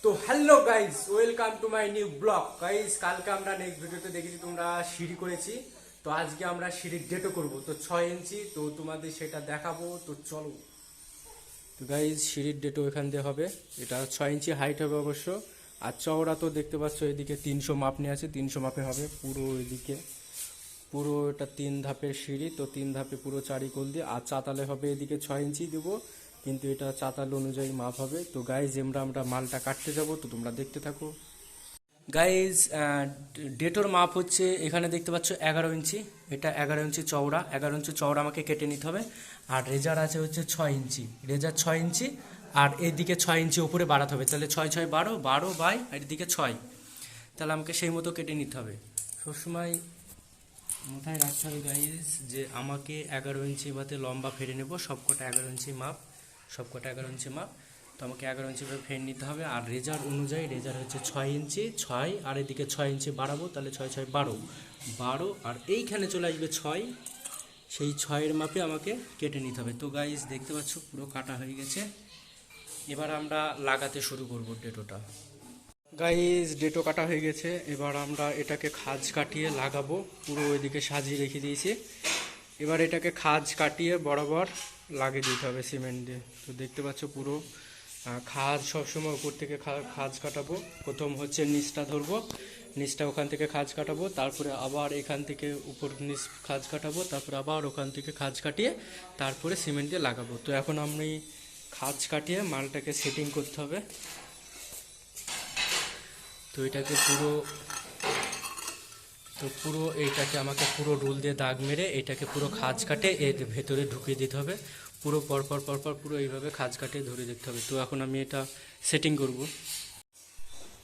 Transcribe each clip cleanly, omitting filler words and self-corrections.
তো hello guys, welcome to my new blog. Guys, কালকে আমরা নেক্সট ভিডিওতে দেখেছি তোমরা সিঁড়ি করেছি, তো আজকে আমরা সিঁড়ির ডেটও করব। তো 6 ইঞ্চি, তো তোমাদের সেটা দেখাবো। তো চলো। তো গাইস, সিঁড়ির ডেটও এখান দিয়ে হবে। এটা 6 ইঞ্চি হাইট হবে অবশ্য। আর চওড়া তো দেখতে পাচ্ছ, এদিকে 300 মাপ নিয়ে আছে, 300 মাপে হবে পুরো এদিকে। পুরো এটা 3 ধাপের সিঁড়ি, তো 3 ধাপে পুরো চারিকোল দিয়ে। আর চাতালে হবে এদিকে 6 ইঞ্চি দেবো, কিন্তু এটা চাতাল অনুযায়ী মাপ হবে। তো গাইজ, আমরা মালটা কাটতে যাব, তো তোমরা দেখতে থাকো। গাইজ, ডেটোর মাপ হচ্ছে এখানে দেখতে পাচ্ছ 11 ইঞ্চি। এটা 11 ইঞ্চি চওড়া, 11 ইঞ্চি চওড়া আমাকে কেটে নিতে হবে। আর রেজার আছে হচ্ছে 6 ইঞ্চি, রেজার 6 ইঞ্চি। আর এইদিকে 6 ইঞ্চি উপরে বাড়াতে হবে, তাহলে 6 6 12, 12 বাই আর এদিকে 6, তাহলে আমাকে সেই মতো কেটে নিতে হবে। সবসময় মাথায় রাখতে হবে গাইজ যে আমাকে 11 ইঞ্চি বাদে লম্বা ফেরে নেব, সবকটা 11 ইঞ্চি মাপ, সবকটা 11 ইঞ্চি মাপ। তো আমাকে 11 ইঞ্চি ভাবে ফের নিতে হবে। আর রেজার অনুযায়ী, রেজার হচ্ছে 6 ইঞ্চি, 6 আর এদিকে 6 ইঞ্চি বাড়াবো, তাহলে 6 6 12, 12 আর এইখানে চলে আসবে 6, সেই 6-এর মাপে আমাকে কেটে নিতে হবে। তো গাইজ, দেখতে পাচ্ছ পুরো কাটা হয়ে গেছে। এবার আমরা লাগাতে শুরু করব ডেটোটা। গাইজ, ডেটো কাটা হয়ে গেছে, এবার আমরা এটাকে খাঁজ কাটিয়ে লাগাবো। পুরো ওইদিকে সাজিয়ে রেখে দিয়েছি। এবার এটাকে খাঁজ কাটিয়ে বরাবর লাগিয়ে দিতে হবে সিমেন্ট দিয়ে। তো দেখতে পাচ্ছ পুরো খাঁজ সবসময় উপর থেকে খাঁজ কাটাবো। প্রথম হচ্ছে নিচটা ধরবো, নিচটা ওখান থেকে খাঁজ কাটাবো, তারপরে আবার এখান থেকে উপর নিচ খাঁজ কাটাবো, তারপরে আবার ওখান থেকে খাঁজ কাটিয়ে তারপরে সিমেন্ট দিয়ে লাগাবো। তো এখন আমি খাঁজ কাটিয়ে মালটাকে সেটিং করতে হবে। তো এটাকে পুরো এইটাকে আমাকে পুরো রুল দিয়ে দাগ মেরে এটাকে পুরো খাঁজ কাটে এর ভেতরে ঢুকিয়ে দিতে হবে। পুরো পরপর পরপর পুরো এইভাবে খাঁজ কাটে ধরে দেখতে হবে। তো এখন আমি এটা সেটিং করব।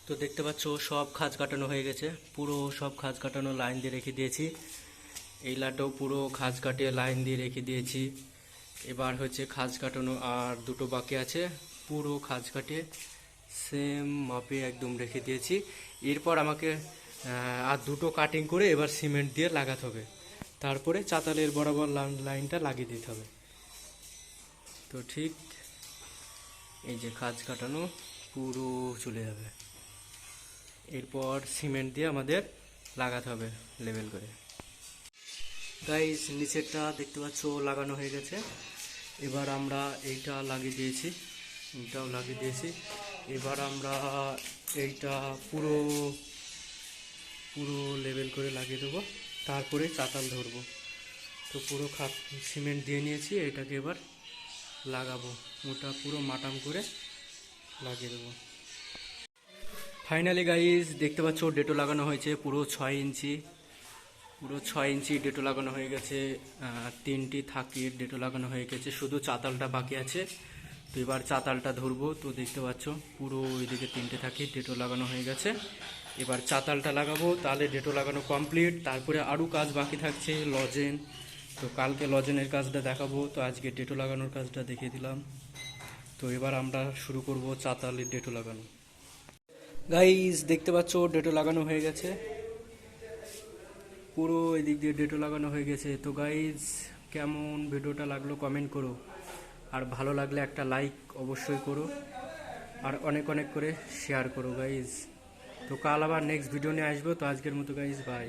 তো দেখতে পাচ্ছ সব খাঁজ কাটানো হয়ে গেছে, পুরো সব খাঁজ কাটানো লাইন দিয়ে রেখে দিয়েছি। এই লাটাও পুরো খাঁজ কাটিয়ে লাইন দিয়ে রেখে দিয়েছি। এবার হচ্ছে খাঁজ কাটানো আর দুটো বাকি আছে, পুরো খাঁজ কাটিয়ে সেম মাপে একদম রেখে দিয়েছি। এরপর আমাকে আর দুটো কাটিং করে এবার সিমেন্ট দিয়ে লাগাতে হবে, তারপরে চাতালের বরাবর লাইনটা লাগিয়ে দিতে হবে। তো ঠিক এই যে খাঁজ কাটানো পুরো চলে যাবে। এরপর সিমেন্ট দিয়ে আমাদের লাগাতে হবে লেভেল করে। গাইস, নিচেরটা দেখতে পাচ্ছ লাগানো হয়ে গেছে। এবার আমরা এইটা লাগিয়ে দিয়েছি, এইটাও লাগিয়ে দিয়েছি। এবার আমরা এইটা পুরো পুরো লেভেল করে লাগিয়ে দেবো, তারপরে চাতাল ধরবো। তো পুরো সিমেন্ট দিয়ে নিয়েছি, এটাকে এবার লাগাবো, ওটা পুরো মাটাম করে লাগিয়ে দেবো। ফাইনালি গাইজ, দেখতে পাচ্ছ ডেটো লাগানো হয়েছে পুরো 6 ইঞ্চি, পুরো 6 ইঞ্চি ডেটো লাগানো হয়ে গেছে। 3টি থাকির ডেটো লাগানো হয়ে গেছে, শুধু চাতালটা বাকি আছে। তো এবার চাতালটা ধরবো। তো দেখতে পাচ্ছ পুরো ওইদিকে 3টে থাকি ডেটো লাগানো হয়ে গেছে। এবার চাতালটা লাগাবো, তাহলে ডেটো লাগানো কমপ্লিট। তারপরে আরও কাজ বাকি থাকছে, লজেন। তো কালকে লজেনের কাজটা দেখাবো, তো আজকে ডেটো লাগানোর কাজটা দেখিয়ে দিলাম। তো এবার আমরা শুরু করব চাতালের ডেটো লাগানো। গাইজ, দেখতে পাচ্ছ ডেটো লাগানো হয়ে গেছে, পুরো এদিক দিয়ে ডেটো লাগানো হয়ে গেছে। তো গাইজ, কেমন ভিডিওটা লাগলো কমেন্ট করো, আর ভালো লাগলে একটা লাইক অবশ্যই করো, আর অনেক অনেক করে শেয়ার করো গাইজ। তো কাল আবার নেক্সট ভিডিও নিয়ে আসবো। তো আজকের মতো গাইজ, বাই।